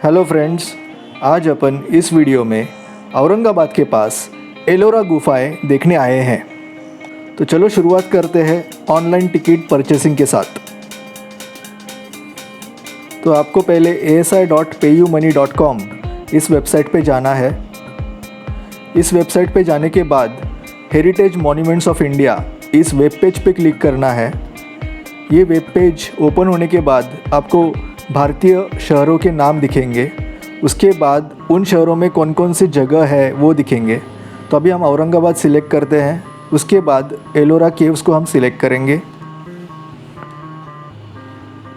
Hello friends, आज अपन इस video में औरंगाबाद के पास एलोरा गुफाएं देखने आए हैं। तो चलो शुरुआत करते हैं ऑनलाइन टिकट परचेसिंग के साथ। तो आपको पहले asi.payumoney.com इस वेबसाइट पे जाना है। इस वेबसाइट पे जाने के बाद हेरिटेज मॉन्यूमेंट्स ऑफ इंडिया इस वेब पेज पे क्लिक करना है। ये वेब पेज ओपन होने के बाद आपको भारतीय शहरों के नाम दिखेंगे। उसके बाद उन शहरों में कौन कौन सी जगह है वो दिखेंगे। तो अभी हम औरंगाबाद सिलेक्ट करते हैं। उसके बाद एलोरा केव्स को हम सिलेक्ट करेंगे।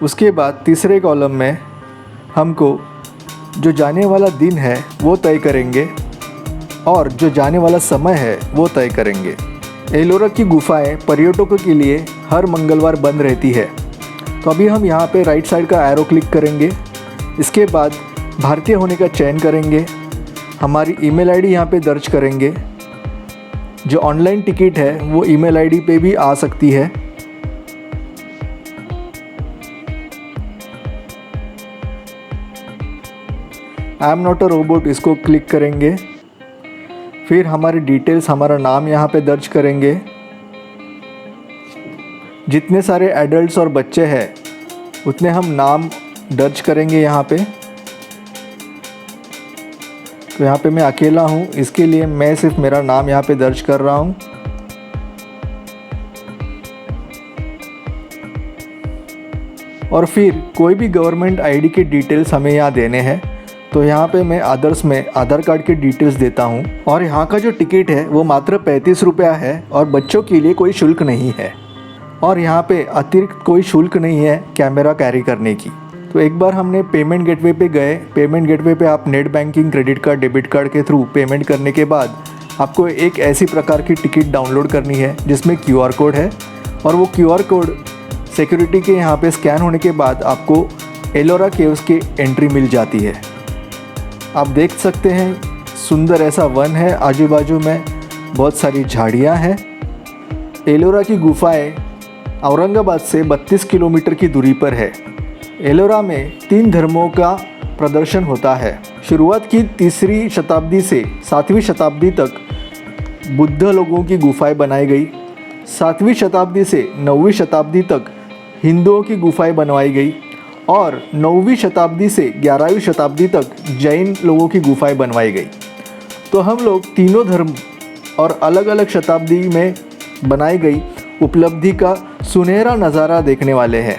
उसके बाद तीसरे कॉलम में हमको जो जाने वाला दिन है वो तय करेंगे और जो जाने वाला समय है वो तय करेंगे। एलोरा की गुफाएं पर्यटकों के लिए हर मंगलवार बंद रहती है। तो अभी हम यहाँ पे राइट साइड का एरो क्लिक करेंगे। इसके बाद भारतीय होने का चयन करेंगे। हमारी ईमेल आईडी यहाँ पे दर्ज करेंगे। जो ऑनलाइन टिकट है वो ईमेल आईडी पे भी आ सकती है। I am not a robot इसको क्लिक करेंगे। फिर हमारे डिटेल्स, हमारा नाम यहाँ पे दर्ज करेंगे। जितने सारे एडल्ट्स और बच्चे हैं उतने हम नाम दर्ज करेंगे यहाँ पे। तो यहाँ पे मैं अकेला हूँ, इसके लिए मैं सिर्फ मेरा नाम यहाँ पे दर्ज कर रहा हूँ। और फिर कोई भी गवर्नमेंट आईडी के डिटेल्स हमें यहाँ देने हैं। तो यहाँ पे मैं आदर्श में आधार कार्ड के डिटेल्स देता हूँ। और यहाँ का जो टिकट है वो मात्र 35 रुपया है और बच्चों के लिए कोई शुल्क नहीं है। और यहाँ पे अतिरिक्त कोई शुल्क नहीं है कैमरा कैरी करने की। तो एक बार हमने पेमेंट गेटवे पे गए। पेमेंट गेटवे पे आप net banking, credit card, debit card के थ्रू पेमेंट करने के बाद आपको एक ऐसी प्रकार की टिकट डाउनलोड करनी है जिसमें QR कोड है। और वो QR कोड सिक्योरिटी के यहाँ पे स्कैन होने के बाद आपको एलोरा केव्स की एंट्री मिल जाती है। आप देख सकते हैं सुंदर ऐसा वन है, आजू बाजू में बहुत सारी झाड़ियाँ हैं। एलोरा की गुफाएँ औरंगाबाद से 32 किलोमीटर की दूरी पर है। एलोरा में 3 धर्मों का प्रदर्शन होता है। शुरुआत की 3री शताब्दी से 7वीं शताब्दी तक बुद्ध लोगों की गुफाएं बनाई गई। 7वीं शताब्दी से 9वीं शताब्दी तक हिंदुओं की गुफाएं बनवाई गई और 9वीं शताब्दी से 11वीं शताब्दी तक जैन लोगों की गुफाएं बनवाई गई। तो हम लोग तीनों धर्म और अलग अलग शताब्दी में बनाई गई उपलब्धि का सुनहरा नज़ारा देखने वाले हैं।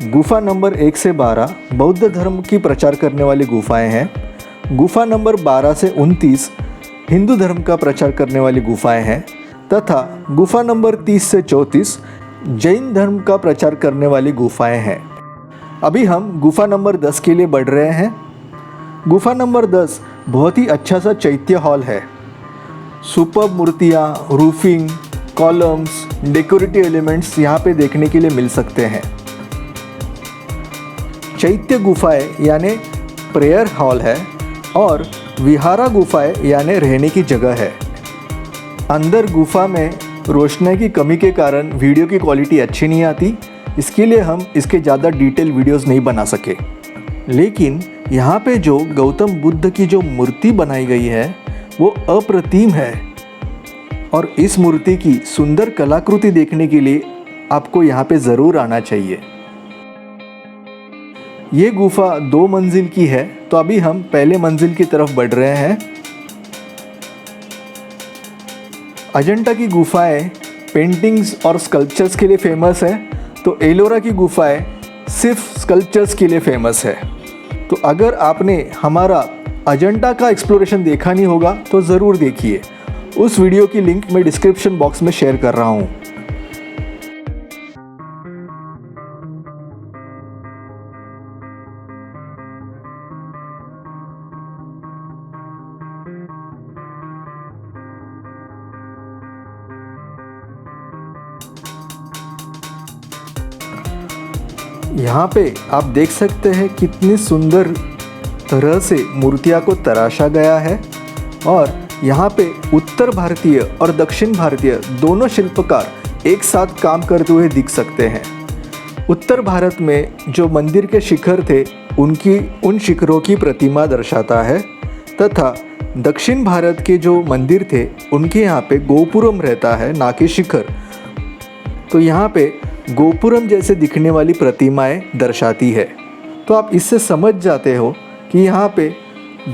गुफा नंबर 1 से 12 बौद्ध धर्म की प्रचार करने वाली गुफाएं हैं। गुफा नंबर 12 से 29 हिंदू धर्म का प्रचार करने वाली गुफाएं हैं तथा गुफा नंबर 30 से 34 जैन धर्म का प्रचार करने वाली गुफाएं हैं। अभी हम गुफा नंबर 10 के लिए बढ़ रहे हैं। गुफा नंबर 10 बहुत ही अच्छा सा चैत्य हॉल है। सुपर्ब मूर्तियाँ, रूफिंग, कॉलम्स, डेकोरेटिव एलिमेंट्स यहाँ पे देखने के लिए मिल सकते हैं। चैत्य गुफाएं यानी प्रेयर हॉल है और विहारा गुफाएं यानी रहने की जगह है। अंदर गुफा में रोशनी की कमी के कारण वीडियो की क्वालिटी अच्छी नहीं आती, इसके लिए हम इसके ज़्यादा डिटेल वीडियोस नहीं बना सके। लेकिन यहाँ पे जो गौतम बुद्ध की जो मूर्ति बनाई गई है वो अप्रतिम है और इस मूर्ति की सुंदर कलाकृति देखने के लिए आपको यहाँ पे ज़रूर आना चाहिए। ये गुफा 2 मंजिल की है। तो अभी हम पहले मंजिल की तरफ बढ़ रहे हैं। अजंता की गुफाएं पेंटिंग्स और स्कल्पचर्स के लिए फेमस है। तो एलोरा की गुफाएं सिर्फ स्कल्पचर्स के लिए फेमस है। तो अगर आपने हमारा अजंता का एक्सप्लोरेशन देखा नहीं होगा तो ज़रूर देखिए। उस वीडियो की लिंक मैं डिस्क्रिप्शन बॉक्स में शेयर कर रहा हूँ। यहाँ पे आप देख सकते हैं कितनी सुंदर तरह से मूर्तियाँ को तराशा गया है। और यहाँ पे उत्तर भारतीय और दक्षिण भारतीय दोनों शिल्पकार एक साथ काम करते हुए दिख सकते हैं। उत्तर भारत में जो मंदिर के शिखर थे उन शिखरों की प्रतिमा दर्शाता है तथा दक्षिण भारत के जो मंदिर थे उनके यहाँ पे गोपुरम रहता है, ना कि शिखर। तो यहाँ पे गोपुरम जैसे दिखने वाली प्रतिमाएं दर्शाती है। तो आप इससे समझ जाते हो कि यहाँ पे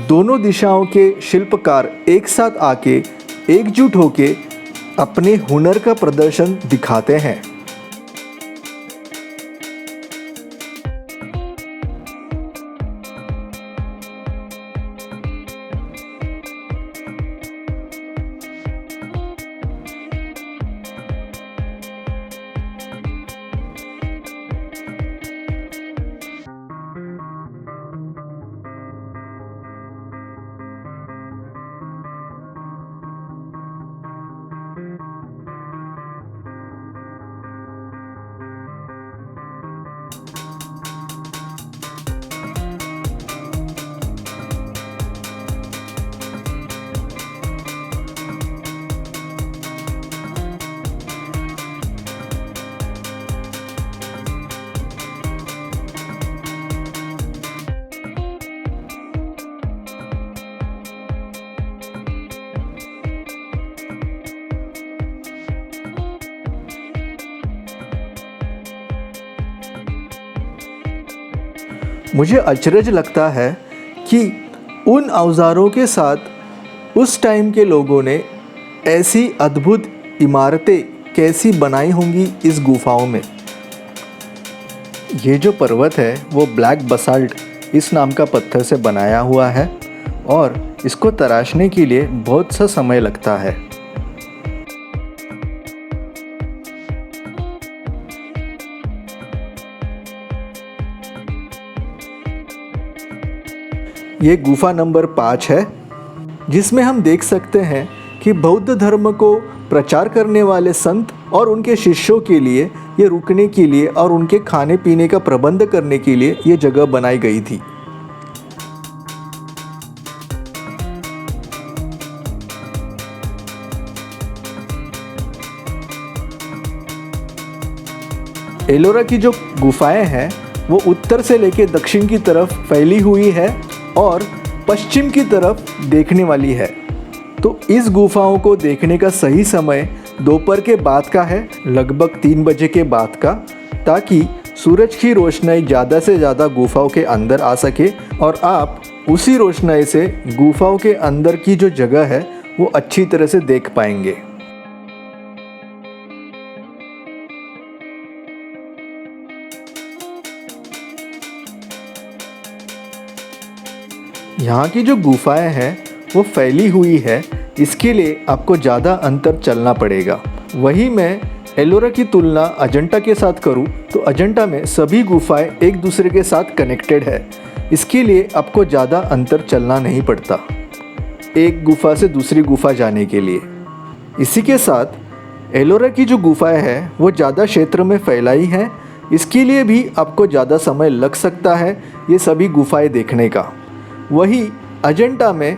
दोनों दिशाओं के शिल्पकार एक साथ आके एकजुट होके अपने हुनर का प्रदर्शन दिखाते हैं। मुझे अचरज लगता है कि उन औजारों के साथ उस टाइम के लोगों ने ऐसी अद्भुत इमारतें कैसी बनाई होंगी इस गुफाओं में। ये जो पर्वत है वो ब्लैक बसाल्ट इस नाम का पत्थर से बनाया हुआ है और इसको तराशने के लिए बहुत सा समय लगता है। ये गुफा नंबर 5 है, जिसमें हम देख सकते हैं कि बौद्ध धर्म को प्रचार करने वाले संत और उनके शिष्यों के लिए ये रुकने के लिए और उनके खाने पीने का प्रबंध करने के लिए ये जगह बनाई गई थी। एलोरा की जो गुफाएं हैं वो उत्तर से लेकर दक्षिण की तरफ फैली हुई है और पश्चिम की तरफ देखने वाली है। तो इस गुफाओं को देखने का सही समय दोपहर के बाद का है, लगभग 3 बजे के बाद का, ताकि सूरज की रोशनाई ज़्यादा से ज़्यादा गुफाओं के अंदर आ सके और आप उसी रोशनाई से गुफाओं के अंदर की जो जगह है वो अच्छी तरह से देख पाएंगे। यहाँ की जो गुफाएं हैं वो फैली हुई है, इसके लिए आपको ज़्यादा अंतर चलना पड़ेगा। वही मैं एलोरा की तुलना अजंता के साथ करूँ तो अजंता में सभी गुफाएं एक दूसरे के साथ कनेक्टेड है, इसके लिए आपको ज़्यादा अंतर चलना नहीं पड़ता एक गुफा से दूसरी गुफा जाने के लिए। इसी के साथ एलोरा की जो गुफाएं हैं वो ज़्यादा क्षेत्र में फैलाई हैं, इसके लिए भी आपको ज़्यादा समय लग सकता है ये सभी गुफाएं देखने का। वही अजंता में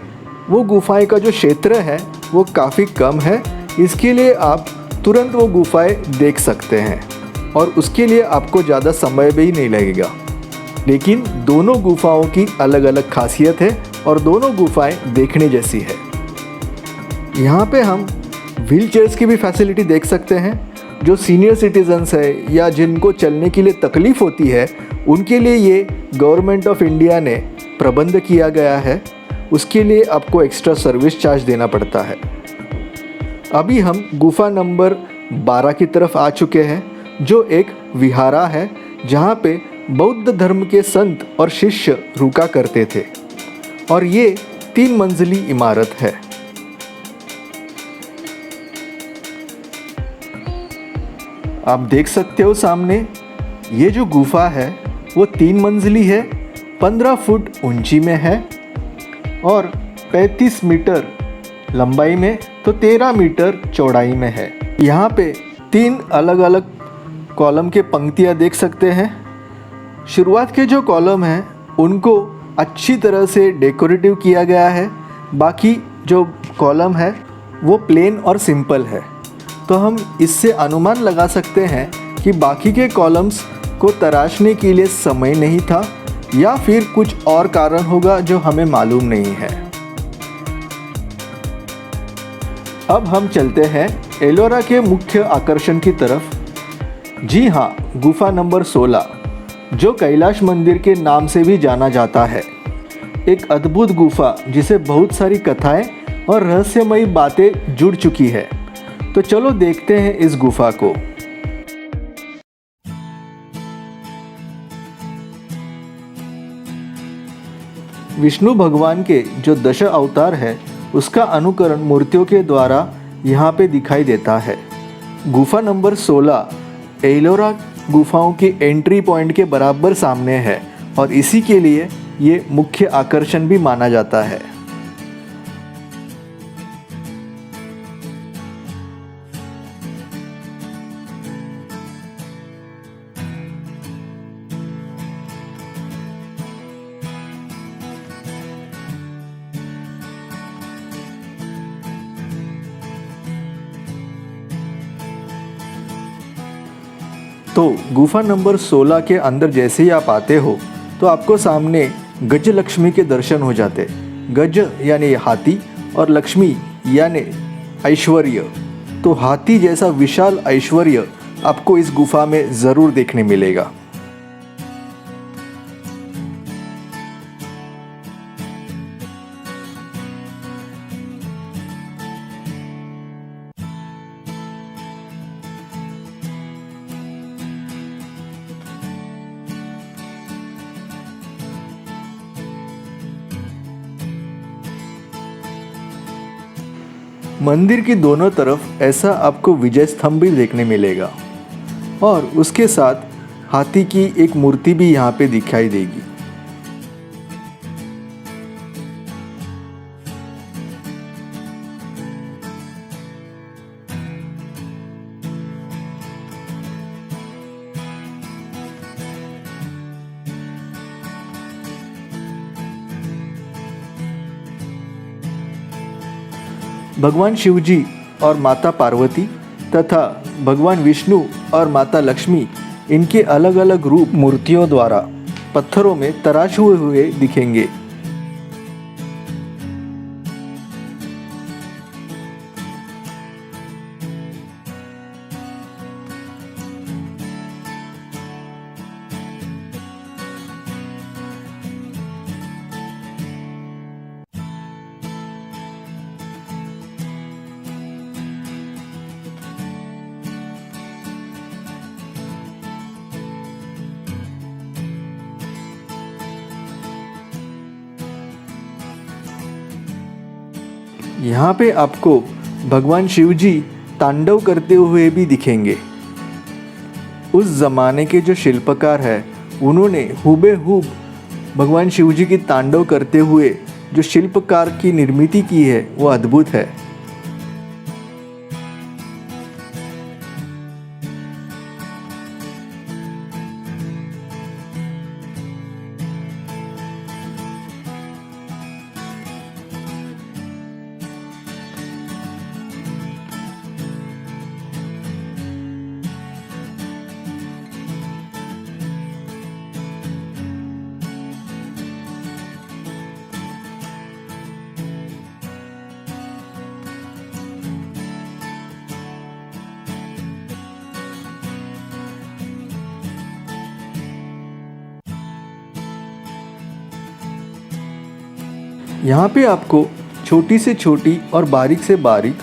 वो गुफाएं का जो क्षेत्र है वो काफ़ी कम है, इसके लिए आप तुरंत वो गुफाएं देख सकते हैं और उसके लिए आपको ज़्यादा समय भी नहीं लगेगा। लेकिन दोनों गुफाओं की अलग अलग खासियत है और दोनों गुफाएं देखने जैसी है। यहाँ पे हम व्हील चेयर्स की भी फैसिलिटी देख सकते हैं। जो सीनियर सिटीजन्स है या जिनको चलने के लिए तकलीफ़ होती है उनके लिए ये गवर्नमेंट ऑफ इंडिया ने प्रबंध किया गया है, उसके लिए आपको एक्स्ट्रा सर्विस चार्ज देना पड़ता है। अभी हम गुफा नंबर 12 की तरफ आ चुके हैं, जो एक विहारा है जहाँ पे बौद्ध धर्म के संत और शिष्य रुका करते थे और ये 3 मंजिली इमारत है। आप देख सकते हो सामने ये जो गुफा है वो 3 मंजिली है, 15 फुट ऊंची में है और 35 मीटर लंबाई में तो 13 मीटर चौड़ाई में है। यहाँ पे 3 अलग अलग कॉलम के पंक्तियाँ देख सकते हैं। शुरुआत के जो कॉलम हैं उनको अच्छी तरह से डेकोरेटिव किया गया है, बाकी जो कॉलम है वो प्लेन और सिंपल है। तो हम इससे अनुमान लगा सकते हैं कि बाकी के कॉलम्स को तराशने के लिए समय नहीं था या फिर कुछ और कारण होगा जो हमें मालूम नहीं है। अब हम चलते हैं एलोरा के मुख्य आकर्षण की तरफ। जी हाँ, गुफा नंबर 16, जो कैलाश मंदिर के नाम से भी जाना जाता है। एक अद्भुत गुफा जिसे बहुत सारी कथाएं और रहस्यमयी बातें जुड़ चुकी है। तो चलो देखते हैं इस गुफा को। विष्णु भगवान के जो 10 अवतार है उसका अनुकरण मूर्तियों के द्वारा यहाँ पे दिखाई देता है। गुफा नंबर 16 एलोरा गुफाओं की एंट्री पॉइंट के बराबर सामने है और इसी के लिए ये मुख्य आकर्षण भी माना जाता है। तो गुफा नंबर 16 के अंदर जैसे ही आप आते हो तो आपको सामने गज लक्ष्मी के दर्शन हो जाते। गज यानी हाथी और लक्ष्मी यानी ऐश्वर्य। तो हाथी जैसा विशाल ऐश्वर्य आपको इस गुफा में ज़रूर देखने मिलेगा। मंदिर की दोनों तरफ ऐसा आपको विजय स्तंभ भी देखने मिलेगा और उसके साथ हाथी की एक मूर्ति भी यहाँ पे दिखाई देगी। भगवान शिवजी और माता पार्वती तथा भगवान विष्णु और माता लक्ष्मी इनके अलग अलग रूप मूर्तियों द्वारा पत्थरों में तराशे हुए दिखेंगे। यहाँ पे आपको भगवान शिवजी तांडव करते हुए भी दिखेंगे। उस ज़माने के जो शिल्पकार हैं उन्होंने हुबेहूब भगवान शिवजी की तांडव करते हुए जो शिल्पकार की निर्मित की है वो अद्भुत है। यहाँ पे आपको छोटी से छोटी और बारीक से बारीक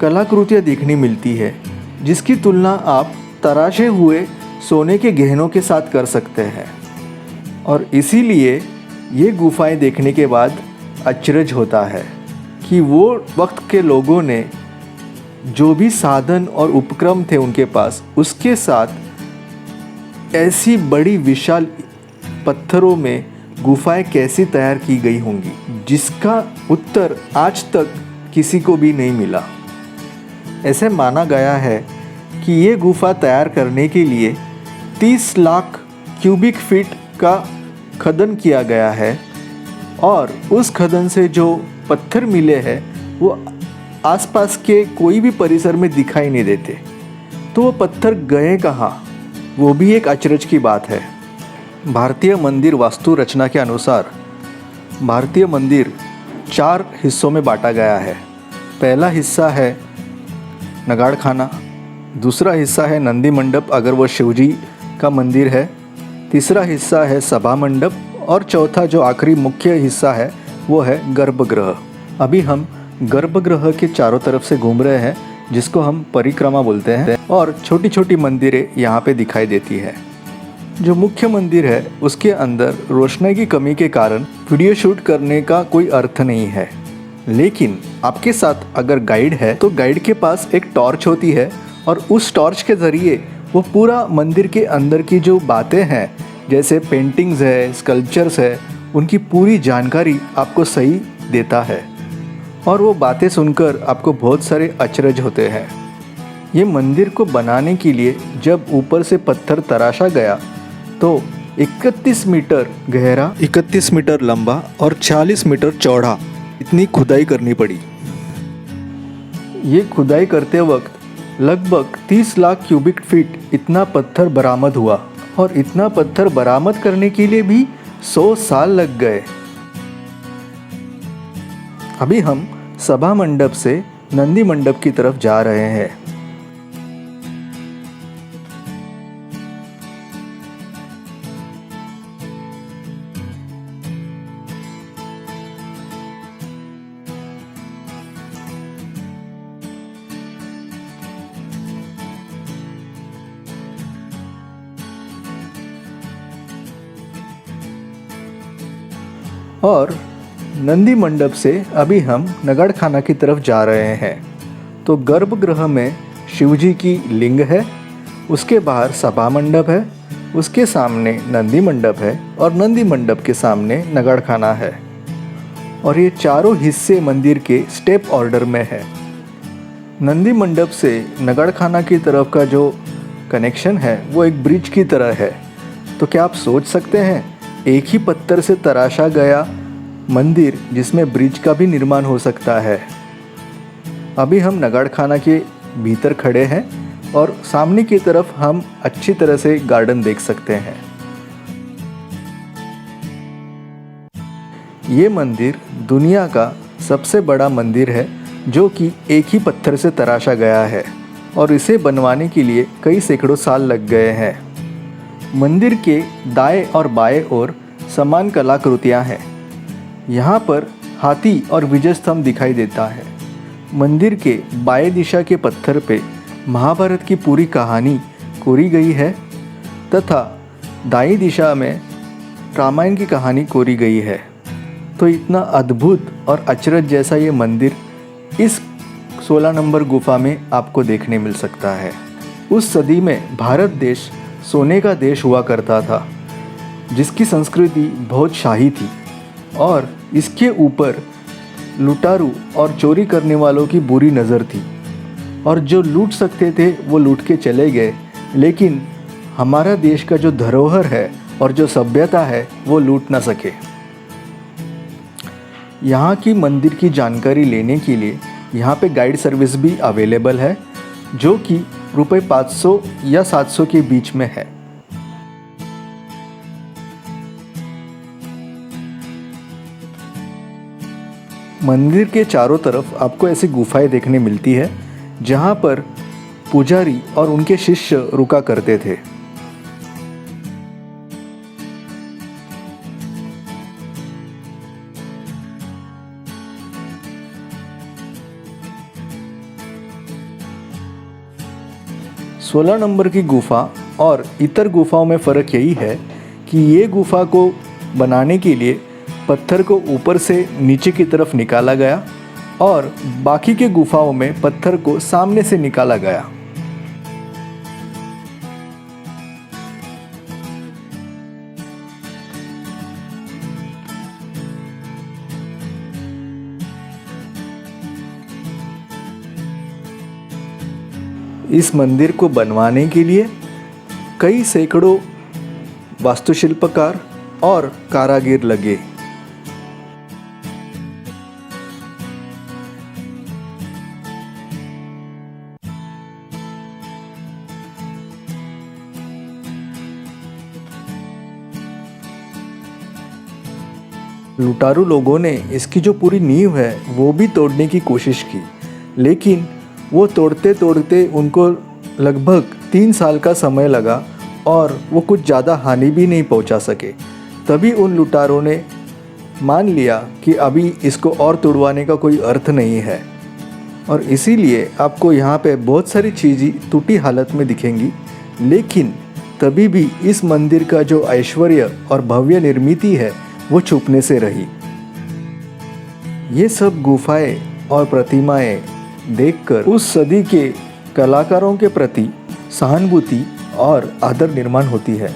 कलाकृतियाँ देखने मिलती है, जिसकी तुलना आप तराशे हुए सोने के गहनों के साथ कर सकते हैं। और इसीलिए ये गुफाएं देखने के बाद अचरज होता है कि वो वक्त के लोगों ने जो भी साधन और उपक्रम थे उनके पास, उसके साथ ऐसी बड़ी विशाल पत्थरों में गुफाएं कैसी तैयार की गई होंगी, जिसका उत्तर आज तक किसी को भी नहीं मिला। ऐसे माना गया है कि ये गुफा तैयार करने के लिए 30 लाख क्यूबिक फीट का खनन किया गया है और उस खनन से जो पत्थर मिले हैं वो आसपास के कोई भी परिसर में दिखाई नहीं देते। तो वो पत्थर गए कहाँ, वो भी एक अचरज की बात है। भारतीय मंदिर वास्तु रचना के अनुसार भारतीय मंदिर 4 हिस्सों में बांटा गया है। पहला हिस्सा है नगाड़ खाना, दूसरा हिस्सा है नंदी मंडप अगर वो शिवजी का मंदिर है, तीसरा हिस्सा है सभा मंडप और चौथा जो आखिरी मुख्य हिस्सा है वो है गर्भगृह। अभी हम गर्भगृह के चारों तरफ से घूम रहे हैं जिसको हम परिक्रमा बोलते हैं और छोटी छोटी मंदिरें यहाँ पे दिखाई देती है। जो मुख्य मंदिर है उसके अंदर रोशनी की कमी के कारण वीडियो शूट करने का कोई अर्थ नहीं है, लेकिन आपके साथ अगर गाइड है तो गाइड के पास एक टॉर्च होती है और उस टॉर्च के ज़रिए वो पूरा मंदिर के अंदर की जो बातें हैं जैसे पेंटिंग्स है, स्कल्पचर्स है, उनकी पूरी जानकारी आपको सही देता है और वो बातें सुनकर आपको बहुत सारे अचरज होते हैं। ये मंदिर को बनाने के लिए जब ऊपर से पत्थर तराशा गया तो 31 मीटर गहरा, 31 मीटर लंबा और 40 मीटर चौड़ा इतनी खुदाई करनी पड़ी। ये खुदाई करते वक्त लगभग 30 लाख क्यूबिक फीट इतना पत्थर बरामद हुआ और इतना पत्थर बरामद करने के लिए भी 100 साल लग गए। अभी हम सभा मंडप से नंदी मंडप की तरफ जा रहे हैं। और नंदी मंडप से अभी हम नगाड़ खाना की तरफ जा रहे हैं। तो गर्भगृह में शिवजी की लिंग है, उसके बाहर सभा मंडप है, उसके सामने नंदी मंडप है और नंदी मंडप के सामने नगाड़ खाना है। और ये चारों हिस्से मंदिर के स्टेप ऑर्डर में है। नंदी मंडप से नगाड़ खाना की तरफ का जो कनेक्शन है वो एक ब्रिज की तरह है। तो क्या आप सोच सकते हैं एक ही पत्थर से तराशा गया मंदिर जिसमें ब्रिज का भी निर्माण हो सकता है। अभी हम नगाड़ खाना के भीतर खड़े हैं और सामने की तरफ हम अच्छी तरह से गार्डन देख सकते हैं। ये मंदिर दुनिया का सबसे बड़ा मंदिर है जो कि एक ही पत्थर से तराशा गया है और इसे बनवाने के लिए कई सैकड़ों साल लग गए हैं। मंदिर के दाएं और बाएं ओर समान कलाकृतियां हैं। यहाँ पर हाथी और विजय स्तंभ दिखाई देता है। मंदिर के बाएं दिशा के पत्थर पे महाभारत की पूरी कहानी कोरी गई है तथा दाईं दिशा में रामायण की कहानी कोरी गई है। तो इतना अद्भुत और अचरज जैसा ये मंदिर इस 16 नंबर गुफा में आपको देखने मिल सकता है। उस सदी में भारत देश सोने का देश हुआ करता था जिसकी संस्कृति बहुत शाही थी और इसके ऊपर लुटारू और चोरी करने वालों की बुरी नज़र थी और जो लूट सकते थे वो लूट के चले गए, लेकिन हमारा देश का जो धरोहर है और जो सभ्यता है वो लूट ना सके। यहाँ की मंदिर की जानकारी लेने के लिए यहाँ पे गाइड सर्विस भी अवेलेबल है जो कि रुपये 500 या 700 के बीच में है। मंदिर के चारों तरफ आपको ऐसी गुफाएं देखने मिलती है जहाँ पर पुजारी और उनके शिष्य रुका करते थे। सोलह नंबर की गुफा और इतर गुफाओं में फ़र्क यही है कि ये गुफा को बनाने के लिए पत्थर को ऊपर से नीचे की तरफ निकाला गया और बाकी के गुफाओं में पत्थर को सामने से निकाला गया। इस मंदिर को बनवाने के लिए कई सैकड़ों वास्तुशिल्पकार और कारागिर लगे। लुटारू लोगों ने इसकी जो पूरी नींव है वो भी तोड़ने की कोशिश की, लेकिन वो तोड़ते तोड़ते उनको लगभग 3 साल का समय लगा और वो कुछ ज़्यादा हानि भी नहीं पहुंचा सके। तभी उन लुटारों ने मान लिया कि अभी इसको और तोड़वाने का कोई अर्थ नहीं है, और इसीलिए आपको यहाँ पे बहुत सारी चीज़ें टूटी हालत में दिखेंगी, लेकिन तभी भी इस मंदिर का जो ऐश्वर्य और भव्य निर्मित है वो छुपने से रही। ये सब गुफाएं और प्रतिमाएं देखकर उस सदी के कलाकारों के प्रति सहानुभूति और आदर निर्माण होती है।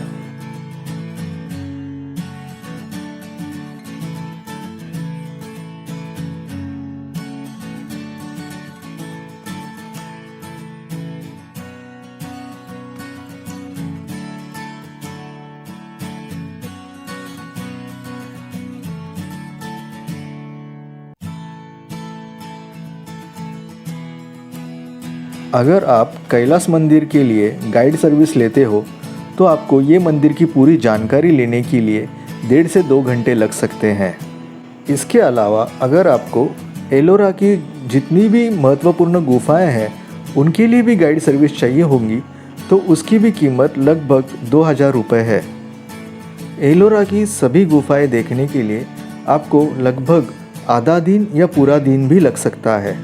अगर आप कैलाश मंदिर के लिए गाइड सर्विस लेते हो तो आपको ये मंदिर की पूरी जानकारी लेने के लिए 1.5 से 2 घंटे लग सकते हैं। इसके अलावा अगर आपको एलोरा की जितनी भी महत्वपूर्ण गुफाएं हैं उनके लिए भी गाइड सर्विस चाहिए होंगी तो उसकी भी कीमत लगभग 2000 रुपये है। एलोरा की सभी गुफाएं देखने के लिए आपको लगभग आधा दिन या पूरा दिन भी लग सकता है।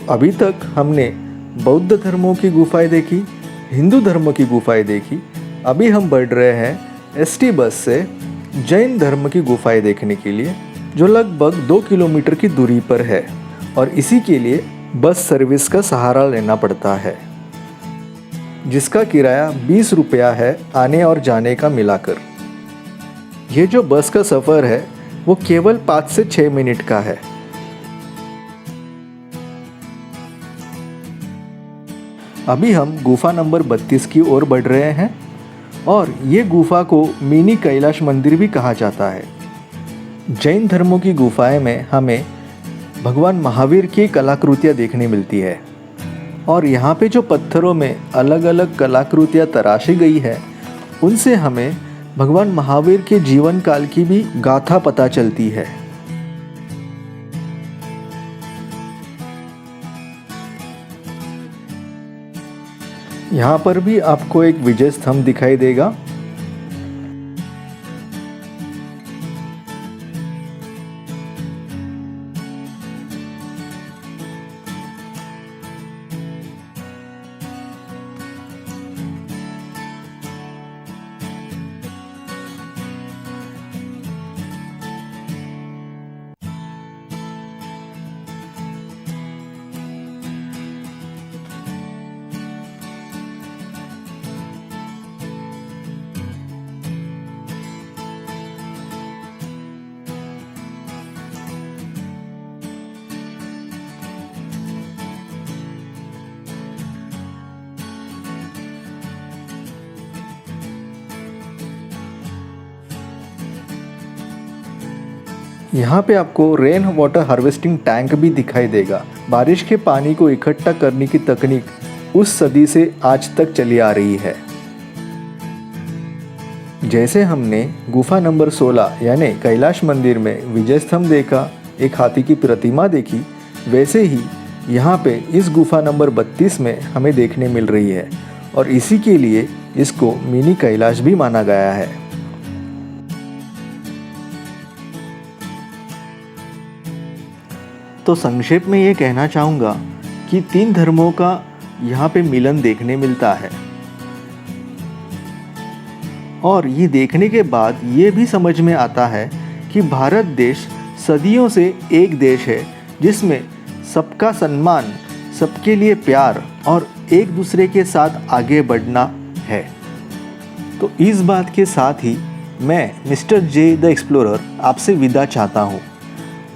अभी तक हमने बौद्ध धर्मों की गुफाएं देखी, हिंदू धर्म की गुफाएं देखी। अभी हम बढ़ रहे हैं एसटी बस से जैन धर्म की गुफाएं देखने के लिए, जो लगभग 2 किलोमीटर की दूरी पर है, और इसी के लिए बस सर्विस का सहारा लेना पड़ता है, जिसका किराया 20 रुपया है आने और जाने का मिलाकर। ये जो बस का सफ़र है वो केवल 5 से 6 मिनट का है। अभी हम गुफा नंबर 32 की ओर बढ़ रहे हैं, और ये गुफा को मिनी कैलाश मंदिर भी कहा जाता है। जैन धर्मों की गुफाएं में हमें भगवान महावीर की कलाकृतियाँ देखने मिलती है, और यहाँ पे जो पत्थरों में अलग अलग कलाकृतियाँ तराशी गई है उनसे हमें भगवान महावीर के जीवन काल की भी गाथा पता चलती है। यहाँ पर भी आपको एक विजय स्तंभ दिखाई देगा। यहाँ पे आपको रेन वाटर हार्वेस्टिंग टैंक भी दिखाई देगा। बारिश के पानी को इकट्ठा करने की तकनीक उस सदी से आज तक चली आ रही है। जैसे हमने गुफा नंबर 16 यानी कैलाश मंदिर में विजय स्तंभ देखा, एक हाथी की प्रतिमा देखी, वैसे ही यहाँ पे इस गुफा नंबर 32 में हमें देखने मिल रही है, और इसी के लिए इसको मिनी कैलाश भी माना गया है। तो संक्षेप में ये कहना चाहूँगा कि 3 धर्मों का यहाँ पे मिलन देखने मिलता है, और ये देखने के बाद ये भी समझ में आता है कि भारत देश सदियों से एक देश है जिसमें सबका सम्मान, सबके लिए प्यार और एक दूसरे के साथ आगे बढ़ना है। तो इस बात के साथ ही मैं मिस्टर जे द एक्सप्लोरर आपसे विदा चाहता हूँ।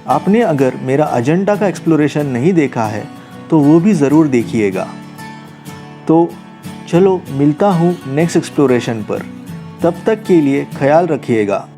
आपने अगर मेरा अजंता का एक्सप्लोरेशन नहीं देखा है तो वो भी ज़रूर देखिएगा। तो चलो मिलता हूँ नेक्स्ट एक्सप्लोरेशन पर। तब तक के लिए ख्याल रखिएगा।